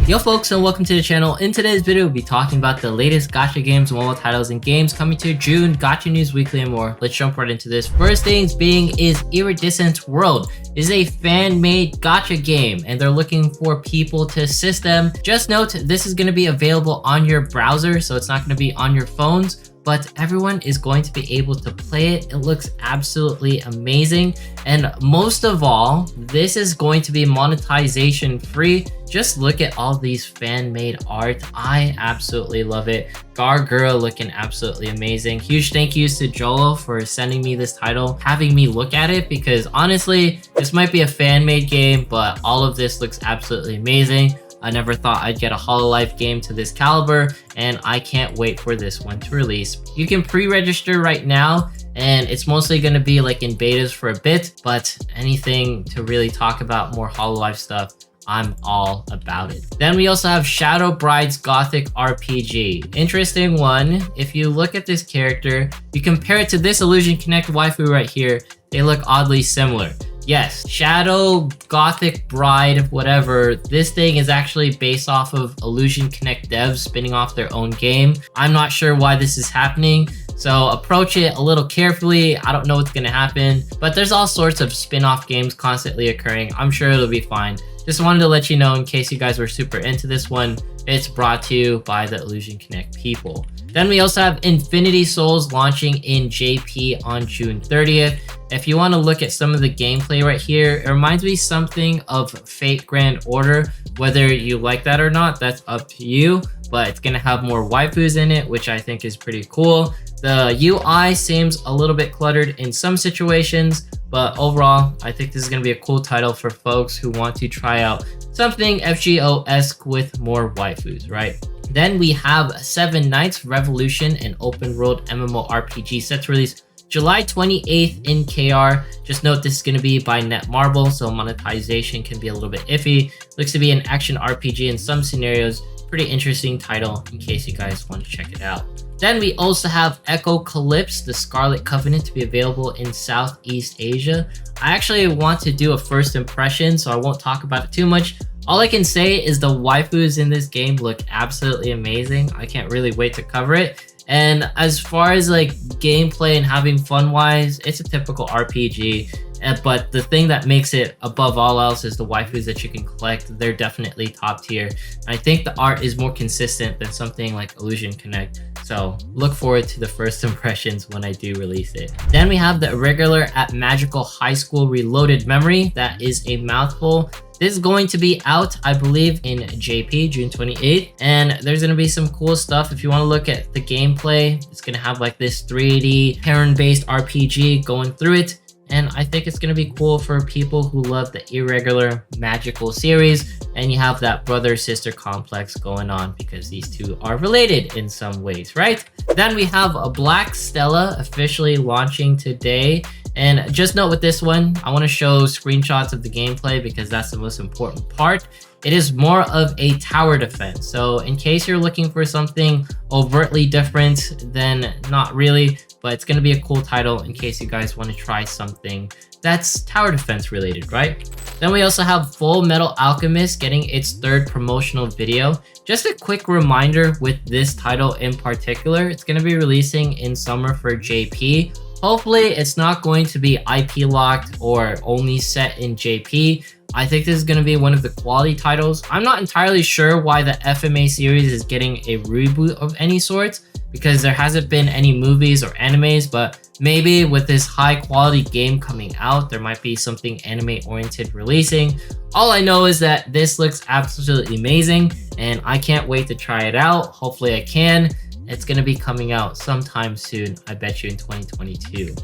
Yo folks, and welcome to the channel. In today's video, we'll be talking about the latest gacha games, mobile titles, and games coming to June, Gacha News Weekly, and more. Let's jump right into this. First things being is Iridescent World. Is a fan-made gacha game, and they're looking for people to assist them. Just note, this is going to be available on your browser, so it's not going to be on your phones, but everyone is going to be able to play it. It looks absolutely amazing. And most of all, this is going to be monetization free. Just look at all these fan-made art. I absolutely love it. Gargura looking absolutely amazing. Huge thank yous to Jolo for sending me this title, having me look at it, because honestly, this might be a fan-made game, but all of this looks absolutely amazing. I never thought I'd get a Hololive game to this caliber, and I can't wait for this one to release. You can pre-register right now, and it's mostly going to be like in betas for a bit, but anything to really talk about more Hololive stuff, I'm all about it. Then we also have Shadow Bride's Gothic RPG. Interesting one. If you look at this character, you compare it to this Illusion Connect waifu right here, they look oddly similar. Yes, Shadow, Gothic Bride, whatever, this thing is actually based off of Illusion Connect devs spinning off their own game. I'm not sure why this is happening, so approach it a little carefully. I don't know what's gonna happen, but there's all sorts of spin-off games constantly occurring. I'm sure it'll be fine. Just wanted to let you know in case you guys were super into this one. It's brought to you by the Illusion Connect people. Then we also have Infinity Souls launching in JP on June 30th. If you want to look at some of the gameplay right here, it reminds me something of Fate Grand Order. Whether you like that or not, that's up to you, but it's going to have more waifus in it, which I think is pretty cool. The UI seems a little bit cluttered in some situations, but overall, I think this is going to be a cool title for folks who want to try out something FGO-esque with more waifus, right? Then we have Seven Knights Revolution, an open world MMORPG set to release July 28th in KR. Just note this is going to be by Netmarble, so monetization can be a little bit iffy. Looks to be an action RPG in some scenarios. Pretty interesting title in case you guys want to check it out. Then we also have Echo Calypse, the Scarlet Covenant, to be available in Southeast Asia. I actually want to do a first impression, so I won't talk about it too much. All I can say is the waifus in this game look absolutely amazing. I can't really wait to cover it. And as far as like gameplay and having fun wise, it's a typical RPG. But the thing that makes it above all else is the waifus that you can collect. They're definitely top tier. I think the art is more consistent than something like Illusion Connect. So look forward to the first impressions when I do release it. Then we have the Irregular at Magical High School Reloaded Memory. That is a mouthful. This is going to be out, I believe, in JP, June 28th. And there's going to be some cool stuff. If you want to look at the gameplay, it's going to have like this 3D turn-based RPG going through it. And I think it's going to be cool for people who love the Irregular Magical series. And you have that brother-sister complex going on because these two are related in some ways, right? Then we have a Black Stella officially launching today. And just note with this one, I want to show screenshots of the gameplay because that's the most important part. It is more of a tower defense. So in case you're looking for something overtly different, then not really, but it's going to be a cool title in case you guys want to try something that's tower defense related, right? Then we also have Full Metal Alchemist getting its third promotional video. Just a quick reminder with this title in particular, it's going to be releasing in summer for JP. Hopefully it's not going to be IP locked or only set in JP. I think this is going to be one of the quality titles. I'm not entirely sure why the FMA series is getting a reboot of any sort, because there hasn't been any movies or animes, but maybe with this high quality game coming out, there might be something anime oriented releasing. All I know is that this looks absolutely amazing and I can't wait to try it out. Hopefully I can. It's going to be coming out sometime soon, I bet you in 2022.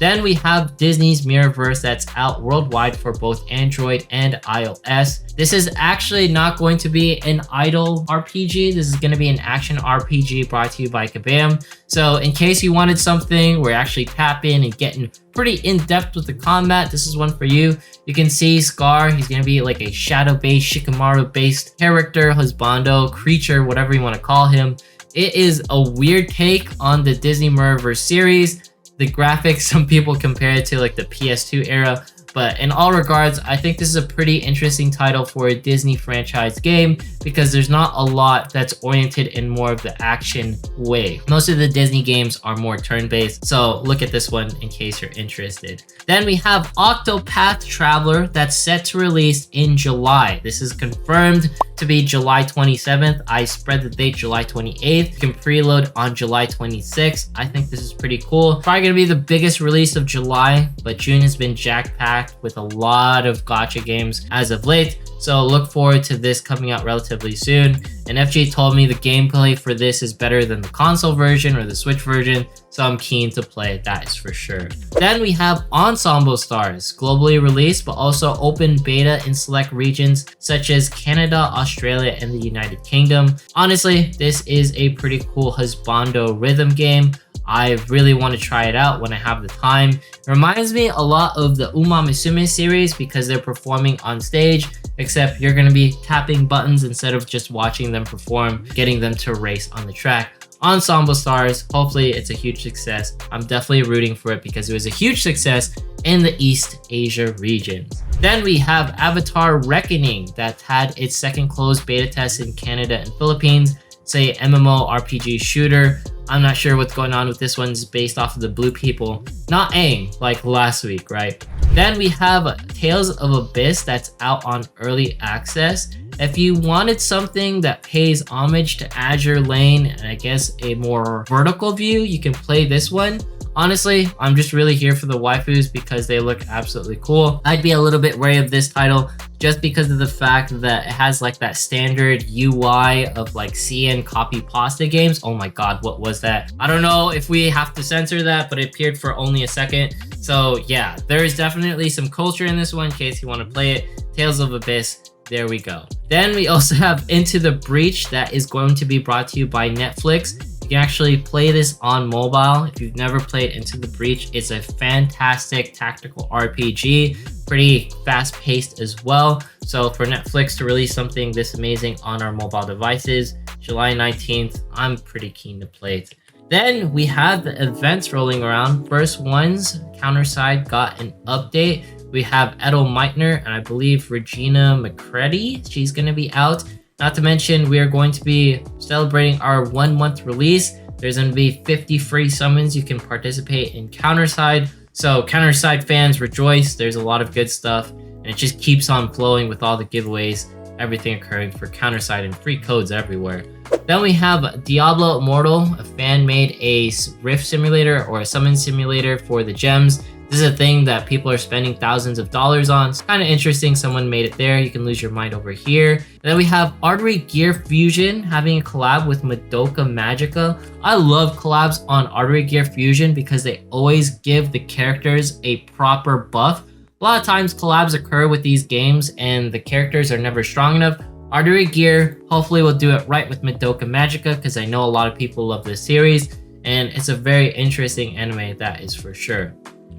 Then we have Disney's Mirrorverse that's out worldwide for both Android and iOS. This is actually not going to be an idle RPG. This is going to be an action RPG brought to you by Kabam. So in case you wanted something where you actually tap in and getting pretty in-depth with the combat, this is one for you. You can see Scar, he's going to be like a shadow-based, Shikamaru-based character, husbando, creature, whatever you want to call him. It is a weird take on the Disney Mirrorverse series. The graphics, some people compare it to like the PS2 era, But in all regards, I think this is a pretty interesting title for a Disney franchise game because there's not a lot that's oriented in more of the action way. Most of the Disney games are more turn-based, so look at this one in case you're interested. Then we have Octopath Traveler that's set to release in July. This is confirmed to be July 27th. I spread the date July 28th. You can preload on July 26th. I think this is pretty cool. Probably gonna be the biggest release of July, but June has been jam-packed with a lot of gacha games as of late. So look forward to this coming out relatively soon. And FG told me the gameplay for this is better than the console version or the Switch version, so I'm keen to play it, that is for sure. Then we have Ensemble Stars, globally released but also open beta in select regions such as Canada, Australia, and the United Kingdom. Honestly, this is a pretty cool husbando rhythm game. I really want to try it out when I have the time. It reminds me a lot of the Uma Musume series because they're performing on stage, except you're going to be tapping buttons instead of just watching them perform, getting them to race on the track. Ensemble Stars, hopefully it's a huge success. I'm definitely rooting for it because it was a huge success in the East Asia regions. Then we have Avatar Reckoning that had its second closed beta test in Canada and Philippines. It's a MMORPG shooter. I'm not sure what's going on with this one. It's based off of the Blue People, not AIM like last week, right? Then we have Tales of Abyss that's out on early access. If you wanted something that pays homage to Azure Lane and I guess a more vertical view, you can play this one. Honestly, I'm just really here for the waifus because they look absolutely cool. I'd be a little bit wary of this title just because of the fact that it has like that standard UI of like CN copy pasta games. Oh my god, what was that? I don't know if we have to censor that, but it appeared for only a second. So yeah, there is definitely some culture in this one in case you want to play it. Tales of Abyss, there we go. Then we also have Into the Breach that is going to be brought to you by Netflix. You can actually play this on mobile. If you've never played Into the Breach, it's a fantastic tactical RPG, pretty fast-paced as well. So for Netflix to release something this amazing on our mobile devices, July 19th, I'm pretty keen to play it. Then we have the events rolling around. First ones, Counterside got an update. We have Edo Meitner and I believe Regina McCready. She's going to be out. Not to mention, we are going to be celebrating our 1 month release. There's going to be 50 free summons. You can participate in Counterside. So Counterside fans rejoice. There's a lot of good stuff and it just keeps on flowing with all the giveaways, everything occurring for Counterside and free codes everywhere. Then we have Diablo Immortal, a fan made a rift simulator or a summon simulator for the gems. This is a thing that people are spending thousands of dollars on. It's kind of interesting someone made it there. You can lose your mind over here. And then we have Artery Gear Fusion having a collab with Madoka Magica. I love collabs on Artery Gear Fusion because they always give the characters a proper buff. A lot of times collabs occur with these games and the characters are never strong enough. Artery Gear hopefully will do it right with Madoka Magica because I know a lot of people love this series and it's a very interesting anime, that is for sure.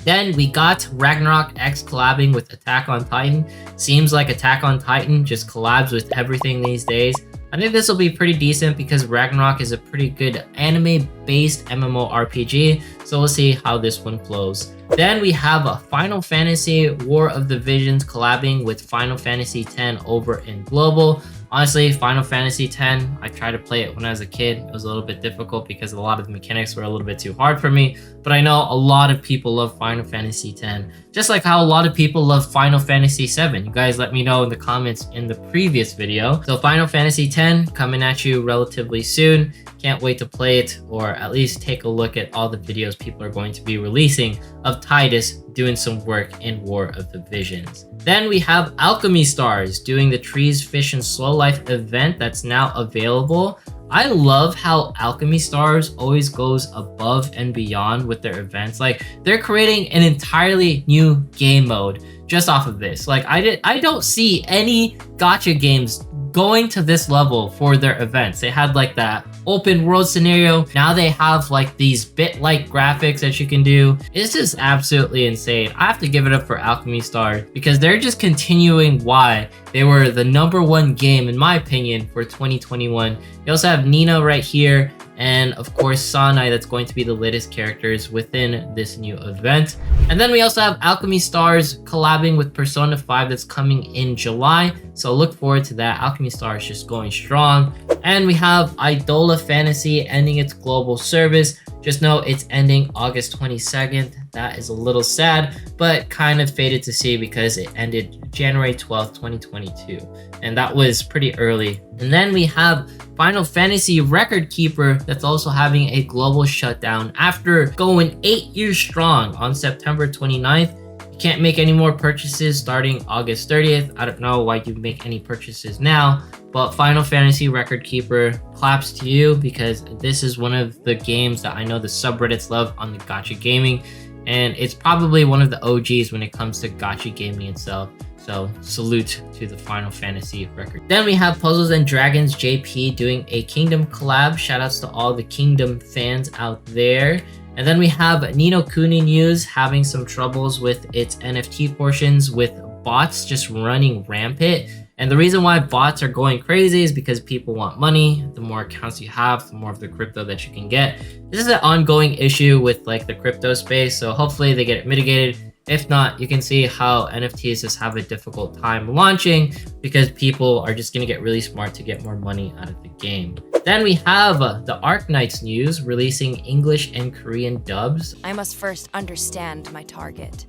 Then we got Ragnarok X collabing with Attack on Titan. Seems like Attack on Titan just collabs with everything these days. I think this will be pretty decent because Ragnarok is a pretty good anime-based MMORPG, so we'll see how this one flows. Then we have a Final Fantasy War of the Visions collabing with Final Fantasy X over in Global. Honestly, Final Fantasy X, I tried to play it when I was a kid. It was a little bit difficult because a lot of the mechanics were a little bit too hard for me. But I know a lot of people love Final Fantasy X, just like how a lot of people love Final Fantasy VII. You guys let me know in the comments in the previous video. So Final Fantasy X coming at you relatively soon. Can't wait to play it, or at least take a look at all the videos people are going to be releasing of Tidus doing some work in War of the Visions. Then we have Alchemy Stars doing the Trees, Fish, and Slow Life event that's now available. I love how Alchemy Stars always goes above and beyond with their events. Like, they're creating an entirely new game mode just off of this. Like, I don't see any gacha games going to this level for their events. They had like that open world scenario. Now they have like these bit-like graphics that you can do. It's just absolutely insane. I have to give it up for Alchemy Stars because they're just continuing why they were the #1 game, in my opinion, for 2021. You also have Nina right here, and of course Sanai, that's going to be the latest characters within this new event. And then we also have Alchemy Stars collabing with Persona 5 that's coming in July, so look forward to that. Alchemy Stars just going strong. And we have Idola Fantasy ending its global service. Just know it's ending August 22nd. That is a little sad, but kind of fated to see because it ended January 12th, 2022. And that was pretty early. And then we have Final Fantasy Record Keeper that's also having a global shutdown after going 8 years strong on September 29th. You can't make any more purchases starting August 30th. I don't know why you make any purchases now, but Final Fantasy Record Keeper, claps to you because this is one of the games that I know the subreddits love on the gacha gaming, and it's probably one of the OGs when it comes to gacha gaming itself. So salute to the Final Fantasy record. Then we have Puzzles and Dragons JP doing a Kingdom collab. Shoutouts to all the Kingdom fans out there. And then we have Ni no Kuni News having some troubles with its NFT portions, with bots just running rampant. And the reason why bots are going crazy is because people want money. The more accounts you have, the more of the crypto that you can get. This is an ongoing issue with like the crypto space, so hopefully they get it mitigated. If not, you can see how NFTs just have a difficult time launching because people are just going to get really smart to get more money out of the game. Then we have the Arknights news releasing English and Korean dubs. I must first understand my target.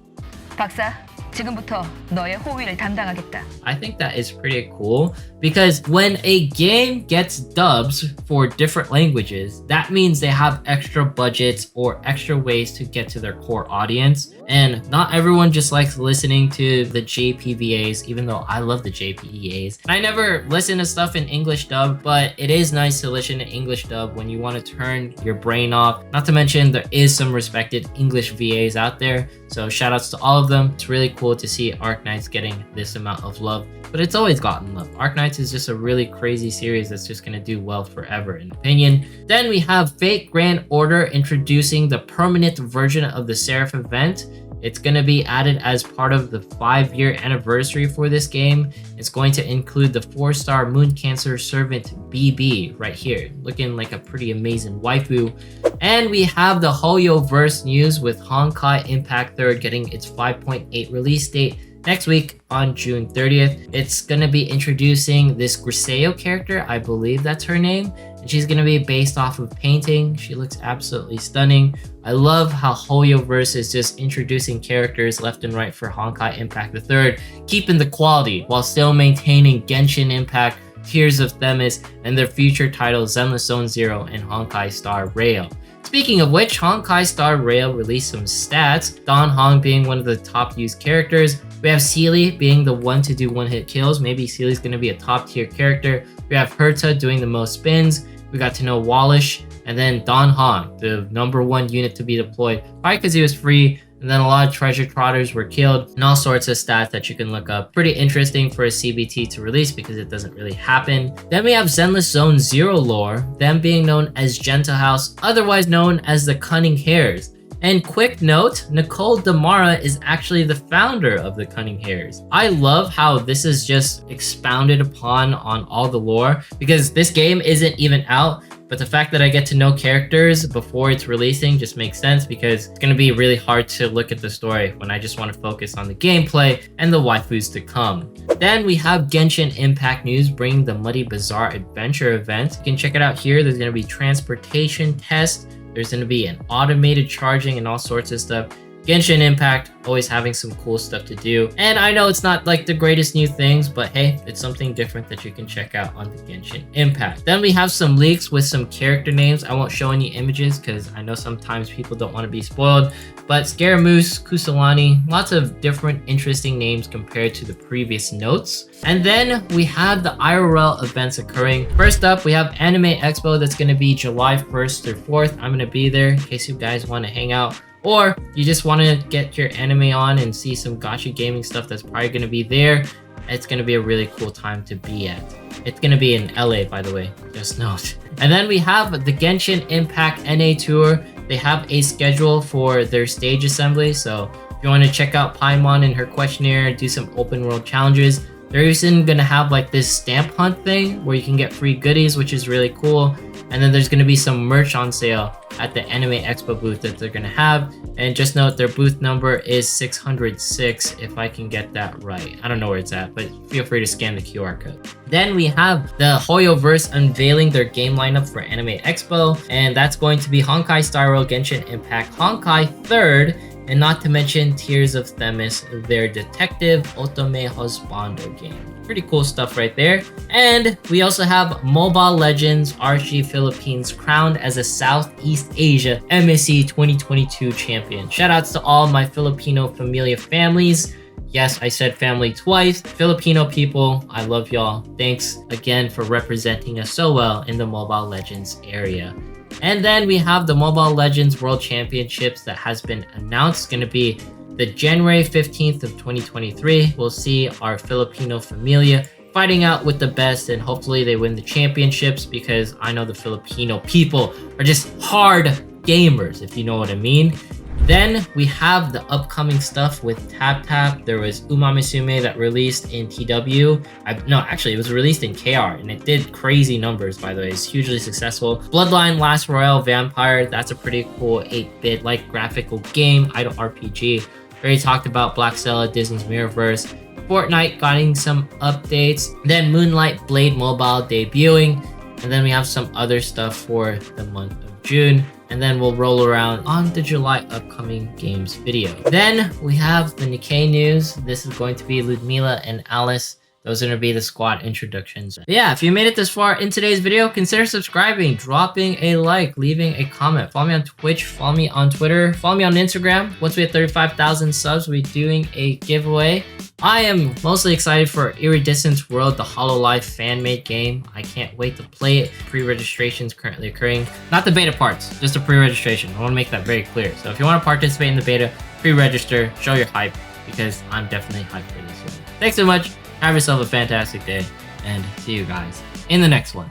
박사, 지금부터 너의 호위를 담당하겠다. I think that is pretty cool because when a game gets dubs for different languages, that means they have extra budgets or extra ways to get to their core audience. And not everyone just likes listening to the JPVAs, even though I love the JPEAs. I never listen to stuff in English dub, but it is nice to listen to English dub when you want to turn your brain off. Not to mention there is some respected English VAs out there, so shoutouts to all of them. It's really cool to see Arknights getting this amount of love, but it's always gotten love. Arknights is just a really crazy series that's just going to do well forever, in opinion. Then we have Fate Grand Order introducing the permanent version of the Seraph event. It's going to be added as part of the 5-year anniversary for this game. It's going to include the 4-star Moon Cancer Servant BB right here, looking like a pretty amazing waifu. And we have the Hoyoverse news with Honkai Impact 3rd getting its 5.8 release date next week on June 30th. It's going to be introducing this Griseo character, I believe that's her name, and she's going to be based off of painting. She looks absolutely stunning. I love how Hoyoverse is just introducing characters left and right for Honkai Impact 3rd, keeping the quality while still maintaining Genshin Impact, Tears of Themis, and their future titles Zenless Zone Zero and Honkai Star Rail. Speaking of which, Honkai Star Rail released some stats, Dan Hong being one of the top used characters. We have Seely being the one to do one-hit kills. Maybe Seely's going to be a top-tier character. We have Herta doing the most spins. We got to know Wallish. And then Dan Hong, the #1 unit to be deployed. Probably because he was free. And then a lot of treasure trotters were killed and all sorts of stats that you can look up. Pretty interesting for a CBT to release because it doesn't really happen. Then we have Zenless Zone Zero lore, them being known as Gentle House, otherwise known as the Cunning Hares. And quick note, Nicole Damara is actually the founder of the Cunning Hares. I love how this is just expounded upon on all the lore because this game isn't even out. But the fact that I get to know characters before it's releasing just makes sense because it's going to be really hard to look at the story when I just want to focus on the gameplay and the waifus to come. Then we have Genshin Impact news bringing the Muddy Bazaar Adventure event. You can check it out here. There's going to be transportation tests. There's going to be an automated charging and all sorts of stuff. Genshin Impact, always having some cool stuff to do. And I know it's not like the greatest new things, but hey, it's something different that you can check out on the Genshin Impact. Then we have some leaks with some character names. I won't show any images because I know sometimes people don't want to be spoiled. But Scaramouche, Kusalani, lots of different interesting names compared to the previous notes. And then we have the IRL events occurring. First up, we have Anime Expo that's going to be July 1st through 4th. I'm going to be there in case you guys want to hang out. Or you just want to get your anime on and see some gacha gaming stuff that's probably going to be there. It's gonna be a really cool time to be at. It's gonna be in LA, by the way, just note. And then we have the Genshin Impact NA Tour. They have a schedule for their stage assembly, so if you want to check out Paimon and her questionnaire, do some open world challenges, they're even gonna have like this stamp hunt thing where you can get free goodies, which is really cool. And then there's gonna be some merch on sale at the Anime Expo booth that they're gonna have. And just note their booth number is 606, if I can get that right. I don't know where it's at, but feel free to scan the QR code. Then we have the Hoyoverse unveiling their game lineup for Anime Expo, and that's going to be Honkai Star Rail Genshin Impact Honkai 3rd, and not to mention Tears of Themis, their detective otome husbando game. Pretty cool stuff right there. And we also have Mobile Legends RG Philippines crowned as a Southeast Asia MSC 2022 champion. Shoutouts to all my Filipino Familia families. Yes, I said family twice. Filipino people, I love y'all. Thanks again for representing us so well in the Mobile Legends area. And then we have the Mobile Legends World Championships that has been announced. It's going to be the January 15th of 2023. We'll see our Filipino Familia fighting out with the best, and hopefully they win the championships, because I know the Filipino people are just hard gamers, if you know what I mean. Then we have the upcoming stuff with Tap Tap. There was Umamisume that released in TW. No, actually, it was released in KR, and it did crazy numbers, by the way. It's hugely successful. Bloodline Last Royale Vampire. That's a pretty cool 8-bit like graphical game, idle RPG. Already talked about Black Stella, Disney's Mirrorverse. Fortnite getting some updates. Then Moonlight Blade Mobile debuting. And then we have some other stuff for the month of June. And then we'll roll around on the July upcoming games video. Then we have the Nikke news. This is going to be Ludmila and Alice. Those are going to be the squad introductions. But yeah, if you made it this far in today's video, consider subscribing, dropping a like, leaving a comment. Follow me on Twitch, follow me on Twitter, follow me on Instagram. Once we hit 35,000 subs, we'll be doing a giveaway. I am mostly excited for Iridescent World, the Hololive Fanmade game. I can't wait to play it. Pre-registration is currently occurring. Not the beta parts, just a pre-registration. I want to make that very clear. So if you want to participate in the beta, pre-register, show your hype, because I'm definitely hyped for this one. Thanks so much. Have yourself a fantastic day, and see you guys in the next one.